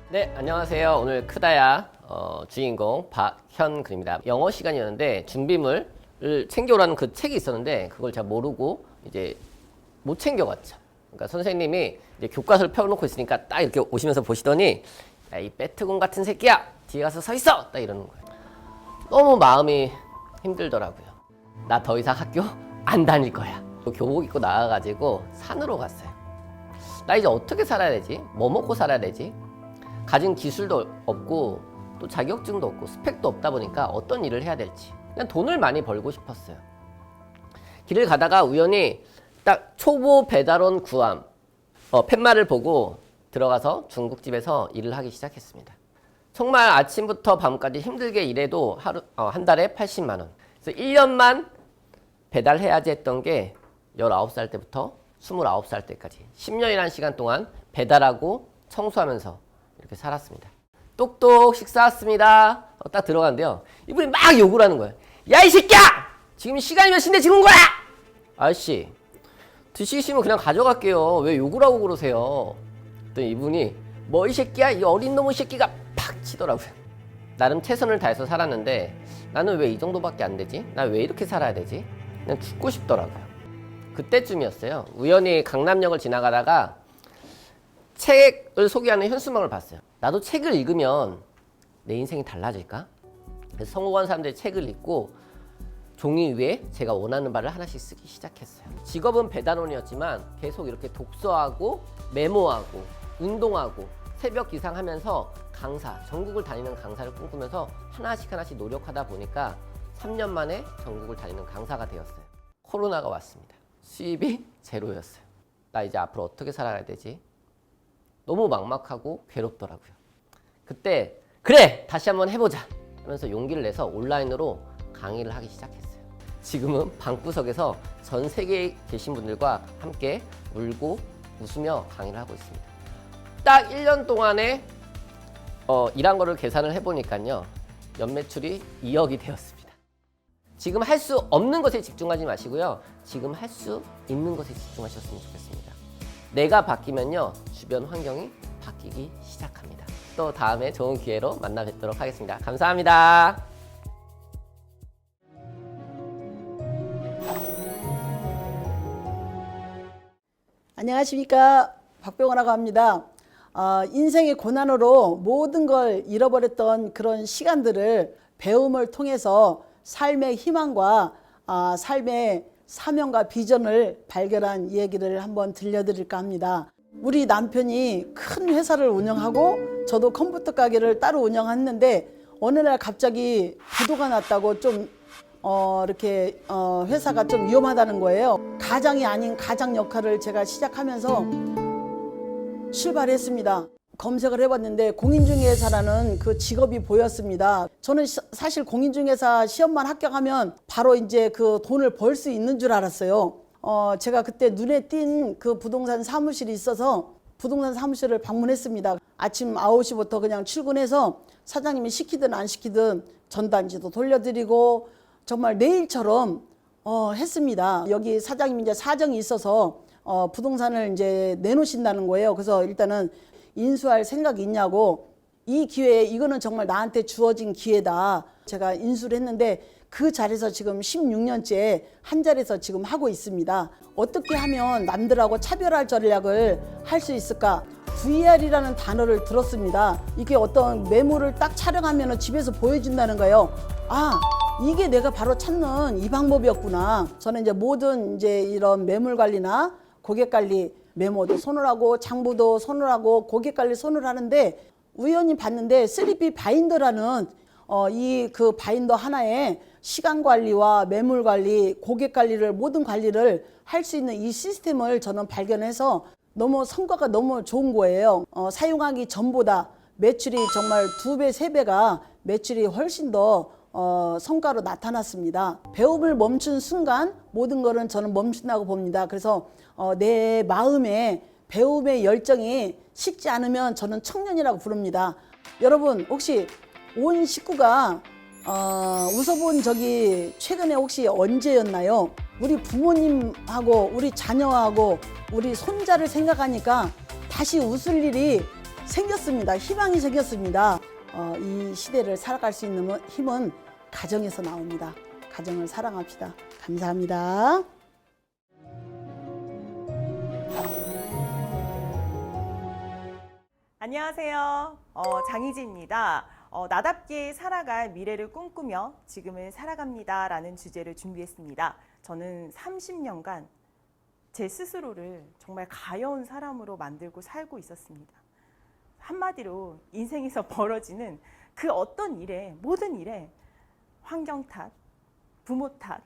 네, 안녕하세요. 오늘 크다야 주인공 박현근입니다. 영어 시간이었는데 준비물을 챙겨오라는 그 책이 있었는데 그걸 제가 모르고 이제 못 챙겨갔죠. 그러니까 선생님이 이제 교과서를 펴놓고 있으니까 딱 이렇게 오시면서 보시더니 야, 이 빼트곤 같은 새끼야! 뒤에 가서 서 있어! 딱 이러는 거예요. 너무 마음이 힘들더라고요. 나 더 이상 학교 안 다닐 거야. 교복 입고 나가가지고 산으로 갔어요. 나 이제 어떻게 살아야 되지? 뭐 먹고 살아야 되지? 가진 기술도 없고 또 자격증도 없고 스펙도 없다 보니까 어떤 일을 해야 될지 그냥 돈을 많이 벌고 싶었어요. 길을 가다가 우연히 딱 초보 배달원 구함 팻말을 보고 들어가서 중국집에서 일을 하기 시작했습니다. 정말 아침부터 밤까지 힘들게 일해도 한 달에 80만 원. 그래서 1년만 배달해야지 했던 게 19살 때부터 29살 때까지 10년이라는 시간 동안 배달하고 청소하면서 이렇게 살았습니다. 똑똑 식사 왔습니다. 딱 들어가는데요. 이분이 막 욕을 하는 거예요. 야, 이 새끼야! 지금 시간이 몇 시인데 지금 거야! 아저씨, 드시기 싫으면 그냥 가져갈게요. 왜 욕을 하고 그러세요? 그랬더니 이분이 뭐 이 새끼야? 이 어린 놈의 새끼가 팍 치더라고요. 나름 최선을 다해서 살았는데 나는 왜 이 정도밖에 안 되지? 나 왜 이렇게 살아야 되지? 그냥 죽고 싶더라고요. 그때쯤이었어요. 우연히 강남역을 지나가다가 책을 소개하는 현수막을 봤어요. 나도 책을 읽으면 내 인생이 달라질까? 그래서 성공한 사람들의 책을 읽고 종이 위에 제가 원하는 바를 하나씩 쓰기 시작했어요. 직업은 배달원이었지만 계속 이렇게 독서하고 메모하고 운동하고 새벽 기상하면서 강사, 전국을 다니는 강사를 꿈꾸면서 하나씩 노력하다 보니까 3년 만에 전국을 다니는 강사가 되었어요. 코로나가 왔습니다. 수입이 제로였어요. 나 이제 앞으로 어떻게 살아야 되지? 너무 막막하고 괴롭더라고요. 그때 그래! 다시 한번 해보자! 하면서 용기를 내서 온라인으로 강의를 하기 시작했어요. 지금은 방구석에서 전 세계에 계신 분들과 함께 울고 웃으며 강의를 하고 있습니다. 딱 1년 동안에 일한 거를 계산을 해보니까요. 연매출이 2억이 되었습니다. 지금 할 수 없는 것에 집중하지 마시고요. 지금 할 수 있는 것에 집중하셨으면 좋겠습니다. 내가 바뀌면요. 주변 환경이 바뀌기 시작합니다. 또 다음에 좋은 기회로 만나 뵙도록 하겠습니다. 감사합니다. 안녕하십니까. 박병호라고 합니다. 인생의 고난으로 모든 걸 잃어버렸던 그런 시간들을 배움을 통해서 삶의 희망과 삶의 사명과 비전을 발견한 얘기를 한번 들려드릴까 합니다. 우리 남편이 큰 회사를 운영하고 저도 컴퓨터 가게를 따로 운영했는데 어느 날 갑자기 부도가 났다고 좀 이렇게 회사가 좀 위험하다는 거예요. 가장이 아닌 가장 역할을 제가 시작하면서 출발했습니다. 검색을 해봤는데 공인중개사라는 그 직업이 보였습니다. 저는 사실 공인중개사 시험만 합격하면 바로 이제 그 돈을 벌 수 있는 줄 알았어요. 제가 그때 눈에 띈 그 부동산 사무실이 있어서 부동산 사무실을 방문했습니다. 아침 9시부터 그냥 출근해서 사장님이 시키든 안 시키든 전단지도 돌려드리고 정말 내일처럼 했습니다. 여기 사장님이 이제 사정이 있어서 부동산을 이제 내놓으신다는 거예요. 그래서 일단은 인수할 생각이 있냐고, 이 기회에 이거는 정말 나한테 주어진 기회다. 제가 인수를 했는데 그 자리에서 지금 16년째 한 자리에서 지금 하고 있습니다. 어떻게 하면 남들하고 차별할 전략을 할 수 있을까? VR이라는 단어를 들었습니다. 이게 어떤 메모를 딱 촬영하면 집에서 보여준다는 거예요. 이게 내가 바로 찾는 이 방법이었구나. 저는 이제 모든 이제 이런 매물 관리나 고객 관리, 메모도 손을 하고 장부도 손을 하고 고객 관리 손을 하는데 우연히 봤는데 3B 바인더라는 이 그 바인더 하나에 시간 관리와 매물 관리, 고객 관리를 모든 관리를 할 수 있는 이 시스템을 저는 발견해서 너무 성과가 너무 좋은 거예요. 사용하기 전보다 매출이 정말 2배, 3배가 매출이 훨씬 더 성과로 나타났습니다. 배움을 멈춘 순간 모든 거는 저는 멈춘다고 봅니다. 그래서 내 마음에 배움의 열정이 식지 않으면 저는 청년이라고 부릅니다. 여러분 혹시 온 식구가 웃어본 적이 최근에 혹시 언제였나요? 우리 부모님하고 우리 자녀하고 우리 손자를 생각하니까 다시 웃을 일이 생겼습니다. 희망이 생겼습니다. 이 시대를 살아갈 수 있는 힘은 가정에서 나옵니다. 가정을 사랑합시다. 감사합니다. 안녕하세요. 장희지입니다. 나답게 살아갈 미래를 꿈꾸며 지금을 살아갑니다 라는 주제를 준비했습니다. 저는 30년간 제 스스로를 정말 가여운 사람으로 만들고 살고 있었습니다. 한마디로 인생에서 벌어지는 그 어떤 일에, 모든 일에 환경 탓, 부모 탓,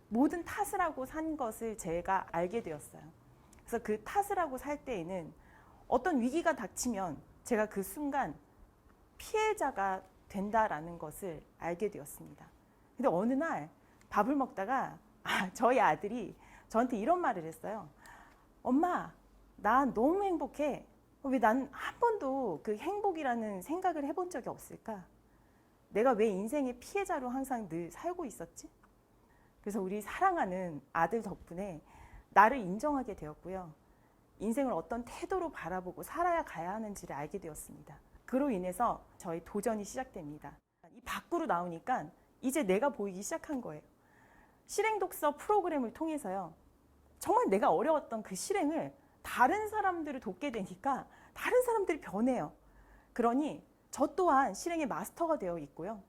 모든 탓을 하고 산 것을 제가 알게 되었어요. 그래서 그 탓을 하고 살 때에는 어떤 위기가 닥치면 제가 그 순간 피해자가 된다라는 것을 알게 되었습니다. 근데 어느 날 밥을 먹다가 저희 아들이 저한테 이런 말을 했어요. 엄마, 나 너무 행복해. 왜 난 한 번도 그 행복이라는 생각을 해본 적이 없을까? 내가 왜 인생의 피해자로 항상 늘 살고 있었지? 그래서 우리 사랑하는 아들 덕분에 나를 인정하게 되었고요. 인생을 어떤 태도로 바라보고 살아야 가야 하는지를 알게 되었습니다. 그로 인해서 저희 도전이 시작됩니다. 이 밖으로 나오니까 이제 내가 보이기 시작한 거예요. 실행독서 프로그램을 통해서요. 정말 내가 어려웠던 그 실행을 다른 사람들을 돕게 되니까 다른 사람들이 변해요. 그러니 저 또한 실행의 마스터가 되어 있고요.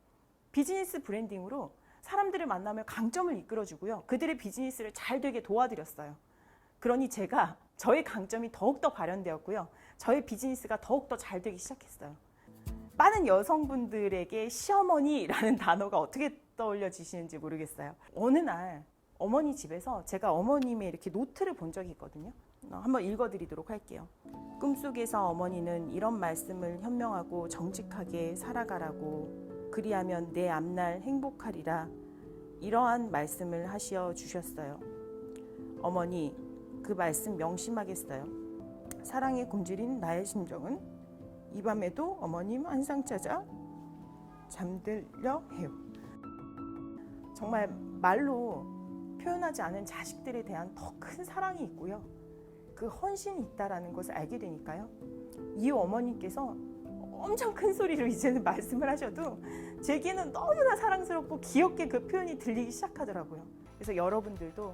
비즈니스 브랜딩으로 사람들을 만나며 강점을 이끌어주고요. 그들의 비즈니스를 잘 되게 도와드렸어요. 그러니 제가 저의 강점이 더욱더 발현되었고요. 저의 비즈니스가 더욱더 잘 되기 시작했어요. 많은 여성분들에게 시어머니라는 단어가 어떻게 떠올려지시는지 모르겠어요. 어느 날 어머니 집에서 제가 어머님의 이렇게 노트를 본 적이 있거든요. 한번 읽어드리도록 할게요. 꿈속에서 어머니는 이런 말씀을 현명하고 정직하게 살아가라고, 그리하면 내 앞날 행복하리라, 이러한 말씀을 하시어 주셨어요. 어머니, 그 말씀 명심하겠어요. 사랑에 굶주린 나의 심정은 이 밤에도 어머님 한상 찾아 잠들려 해요. 정말 말로 표현하지 않은 자식들에 대한 더 큰 사랑이 있고요. 그 헌신이 있다라는 것을 알게 되니까요. 이후 어머니께서 엄청 큰 소리로 이제는 말씀을 하셔도 제게는 너무나 사랑스럽고 귀엽게 그 표현이 들리기 시작하더라고요. 그래서 여러분들도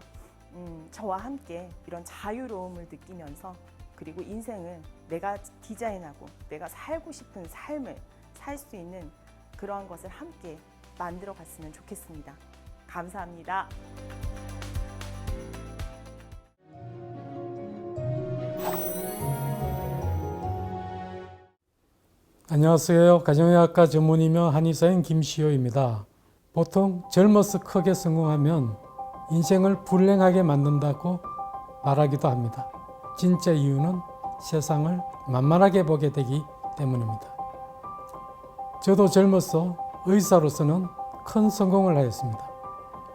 저와 함께 이런 자유로움을 느끼면서, 그리고 인생을 내가 디자인하고 내가 살고 싶은 삶을 살 수 있는 그러한 것을 함께 만들어 갔으면 좋겠습니다. 감사합니다. 안녕하세요. 가정의학과 전문의며 한의사인 김시호입니다. 보통 젊어서 크게 성공하면 인생을 불행하게 만든다고 말하기도 합니다. 진짜 이유는 세상을 만만하게 보게 되기 때문입니다. 저도 젊어서 의사로서는 큰 성공을 하였습니다.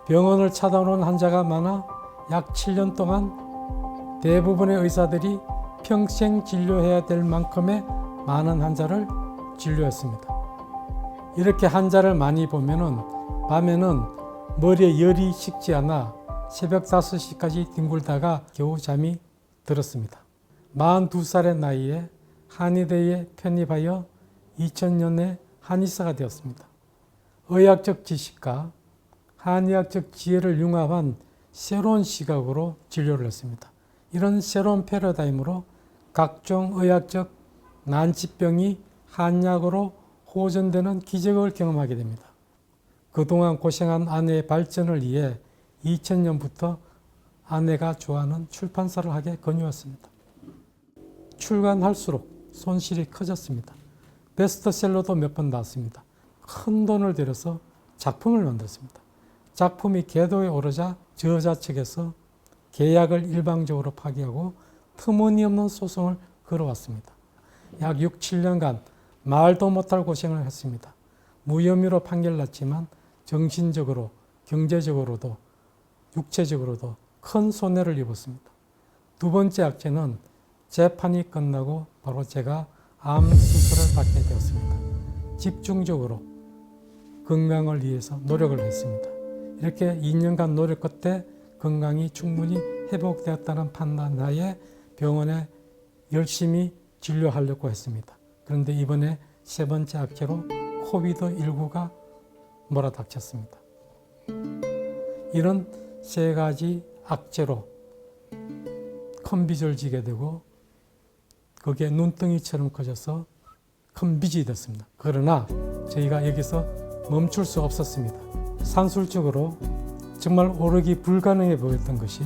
병원을 찾아오는 환자가 많아 약 7년 동안 대부분의 의사들이 평생 진료해야 될 만큼의 많은 환자를 진료했습니다. 이렇게 환자를 많이 보면은 밤에는 머리에 열이 식지 않아 새벽 5시까지 뒹굴다가 겨우 잠이 들었습니다. 42살의 나이에 한의대에 편입하여 2000년에 한의사가 되었습니다. 의학적 지식과 한의학적 지혜를 융합한 새로운 시각으로 진료를 했습니다. 이런 새로운 패러다임으로 각종 의학적 난치병이 한약으로 호전되는 기적을 경험하게 됩니다. 그동안 고생한 아내의 발전을 위해 2000년부터 아내가 좋아하는 출판사를 하게 권유했습니다. 출간할수록 손실이 커졌습니다. 베스트셀러도 몇 번 나왔습니다. 큰 돈을 들여서 작품을 만들었습니다. 작품이 궤도에 오르자 저자 측에서 계약을 일방적으로 파기하고 터무니없는 소송을 걸어왔습니다. 약 6, 7년간 말도 못할 고생을 했습니다. 무혐의로 판결났지만 정신적으로, 경제적으로도, 육체적으로도 큰 손해를 입었습니다. 두 번째 악재는 재판이 끝나고 바로 제가 암 수술을 받게 되었습니다. 집중적으로 건강을 위해서 노력을 했습니다. 이렇게 2년간 노력 끝에 건강이 충분히 회복되었다는 판단하에 병원에 열심히 진료하려고 했습니다. 그런데 이번에 세 번째 악재로 코비드19가 몰아닥쳤습니다. 이런 세 가지 악재로 큰 빚을 지게 되고 그게 눈덩이처럼 커져서 큰 빚이 됐습니다. 그러나 저희가 여기서 멈출 수 없었습니다. 산술적으로 정말 오르기 불가능해 보였던 것이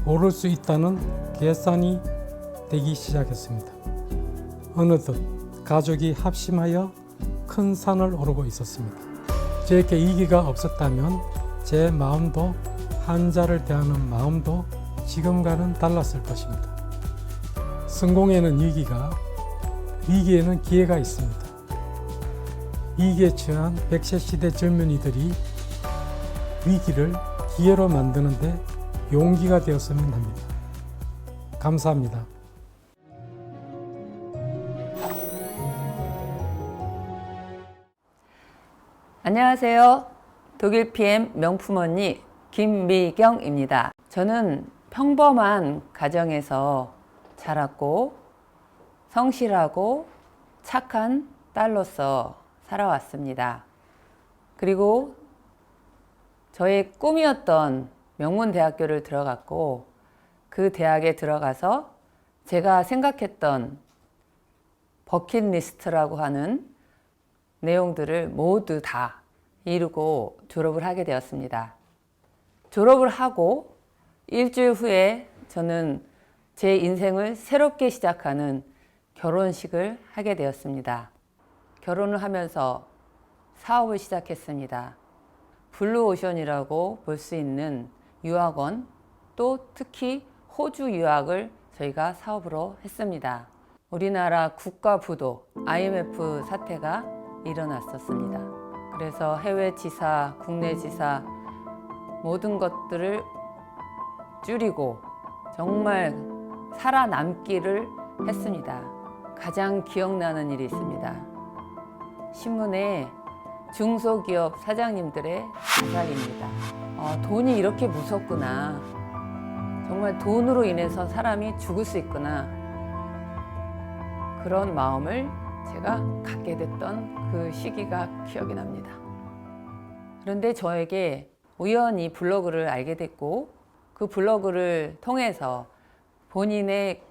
오를 수 있다는 계산이 되기 시작했습니다. 어느덧 가족이 합심하여 큰 산을 오르고 있었습니다. 저에게 위기가 없었다면 제 마음도 환자를 대하는 마음도 지금과는 달랐을 것입니다. 성공에는 위기가, 위기에는 기회가 있습니다. 위기에 처한 100세 시대 젊은이들이 위기를 기회로 만드는데 용기가 되었으면 합니다. 감사합니다. 안녕하세요. 독일 PM 명품 언니 김미경입니다. 저는 평범한 가정에서 자랐고 성실하고 착한 딸로서 살아왔습니다. 그리고 저의 꿈이었던 명문대학교를 들어갔고 그 대학에 들어가서 제가 생각했던 버킷리스트라고 하는 내용들을 모두 다 이루고 졸업을 하게 되었습니다. 졸업을 하고 일주일 후에 저는 제 인생을 새롭게 시작하는 결혼식을 하게 되었습니다. 결혼을 하면서 사업을 시작했습니다. 블루오션이라고 볼 수 있는 유학원, 또 특히 호주 유학을 저희가 사업으로 했습니다. 우리나라 국가 부도 IMF 사태가 일어났었습니다. 그래서 해외 지사, 국내 지사 모든 것들을 줄이고 정말 살아남기를 했습니다. 가장 기억나는 일이 있습니다. 신문에 중소기업 사장님들의 자살입니다. 돈이 이렇게 무섭구나. 정말 돈으로 인해서 사람이 죽을 수 있구나. 그런 마음을 제가 갖게 됐던 그 시기가 기억이 납니다. 그런데 저에게 우연히 블로그를 알게 됐고 그 블로그를 통해서 본인의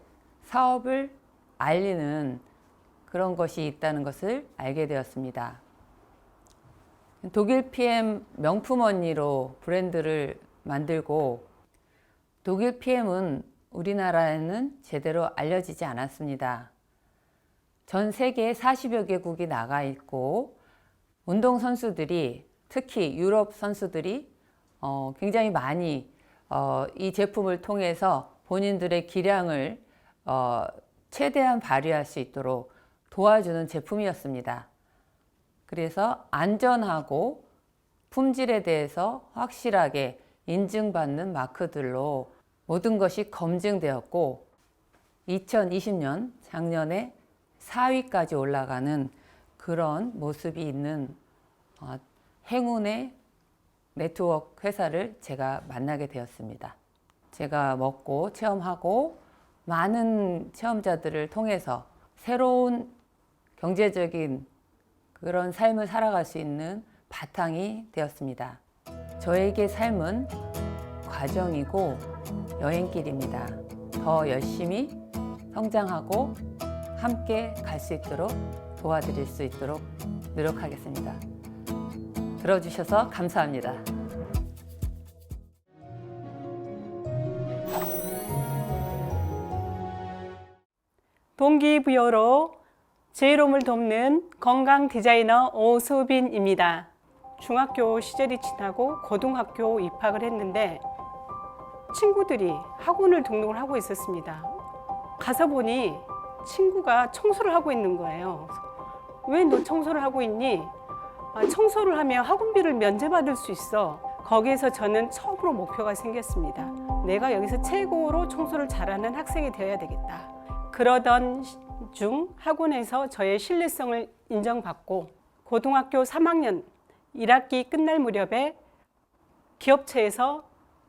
사업을 알리는 그런 것이 있다는 것을 알게 되었습니다. 독일 PM 명품 언니로 브랜드를 만들고 독일 PM은 우리나라에는 제대로 알려지지 않았습니다. 전 세계 40여 개국이 나가 있고 운동선수들이 특히 유럽 선수들이 굉장히 많이 이 제품을 통해서 본인들의 기량을 최대한 발휘할 수 있도록 도와주는 제품이었습니다. 그래서 안전하고 품질에 대해서 확실하게 인증받는 마크들로 모든 것이 검증되었고 2020년 작년에 4위까지 올라가는 그런 모습이 있는 행운의 네트워크 회사를 제가 만나게 되었습니다. 제가 먹고 체험하고 많은 체험자들을 통해서 새로운 경제적인 그런 삶을 살아갈 수 있는 바탕이 되었습니다. 저에게 삶은 과정이고 여행길입니다. 더 열심히 성장하고 함께 갈 수 있도록 도와드릴 수 있도록 노력하겠습니다. 들어주셔서 감사합니다. 동기부여로 제이롬을 돕는 건강 디자이너 오수빈입니다. 중학교 시절이 지나고 고등학교 입학을 했는데 친구들이 학원을 등록을 하고 있었습니다. 가서 보니 친구가 청소를 하고 있는 거예요. 왜 너 청소를 하고 있니? 청소를 하면 학원비를 면제받을 수 있어. 거기에서 저는 처음으로 목표가 생겼습니다. 내가 여기서 최고로 청소를 잘하는 학생이 되어야 되겠다. 그러던 중 학원에서 저의 신뢰성을 인정받고 고등학교 3학년 1학기 끝날 무렵에 기업체에서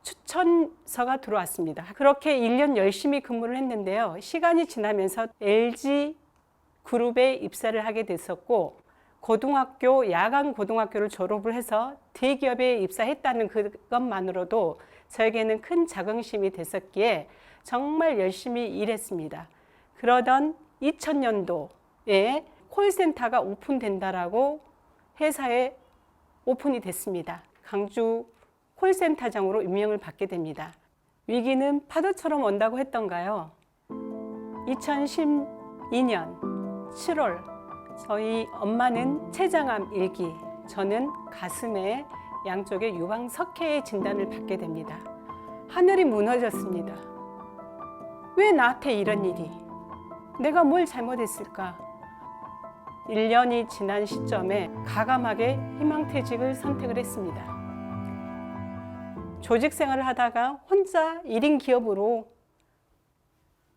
추천서가 들어왔습니다. 그렇게 1년 열심히 근무를 했는데요. 시간이 지나면서 LG 그룹에 입사를 하게 됐었고, 고등학교, 야간 고등학교를 졸업을 해서 대기업에 입사했다는 그것만으로도 저에게는 큰 자긍심이 됐었기에 정말 열심히 일했습니다. 그러던 2000년도에 콜센터가 오픈된다라고 회사에 오픈이 됐습니다. 강주 콜센터장으로 임명을 받게 됩니다. 위기는 파도처럼 온다고 했던가요? 2012년 7월 저희 엄마는 췌장암 1기, 저는 가슴에 양쪽에 유방석회의 진단을 받게 됩니다. 하늘이 무너졌습니다. 왜 나한테 이런 일이? 내가 뭘 잘못했을까? 1년이 지난 시점에 과감하게 희망퇴직을 선택을 했습니다. 조직 생활을 하다가 혼자 1인 기업으로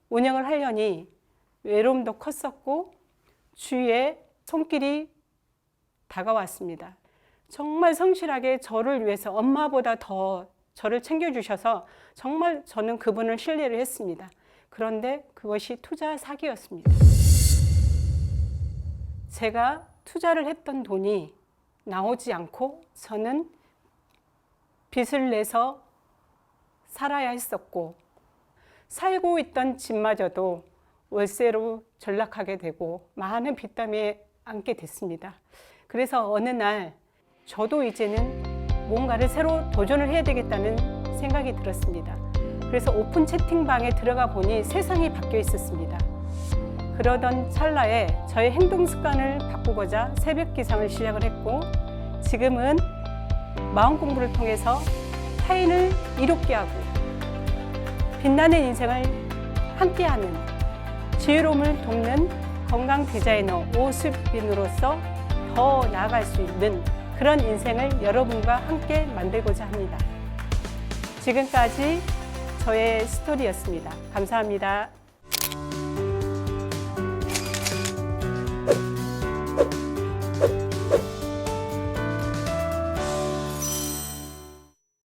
운영을 하려니 외로움도 컸었고 주위에 손길이 다가왔습니다. 정말 성실하게 저를 위해서 엄마보다 더 저를 챙겨주셔서 정말 저는 그분을 신뢰를 했습니다. 그런데 그것이 투자 사기였습니다. 제가 투자를 했던 돈이 나오지 않고 저는 빚을 내서 살아야 했었고, 살고 있던 집마저도 월세로 전락하게 되고 많은 빚담에 안게 됐습니다. 그래서 어느 날 저도 이제는 뭔가를 새로 도전을 해야 되겠다는 생각이 들었습니다. 그래서 오픈 채팅방에 들어가 보니 세상이 바뀌어 있었습니다. 그러던 찰나에 저의 행동 습관을 바꾸고자 새벽 기상을 시작을 했고, 지금은 마음 공부를 통해서 타인을 이롭게 하고 빛나는 인생을 함께하는 지혜로움을 돕는 건강 디자이너 오수빈으로서 더 나아갈 수 있는 그런 인생을 여러분과 함께 만들고자 합니다. 지금까지 저의 스토리였습니다. 감사합니다.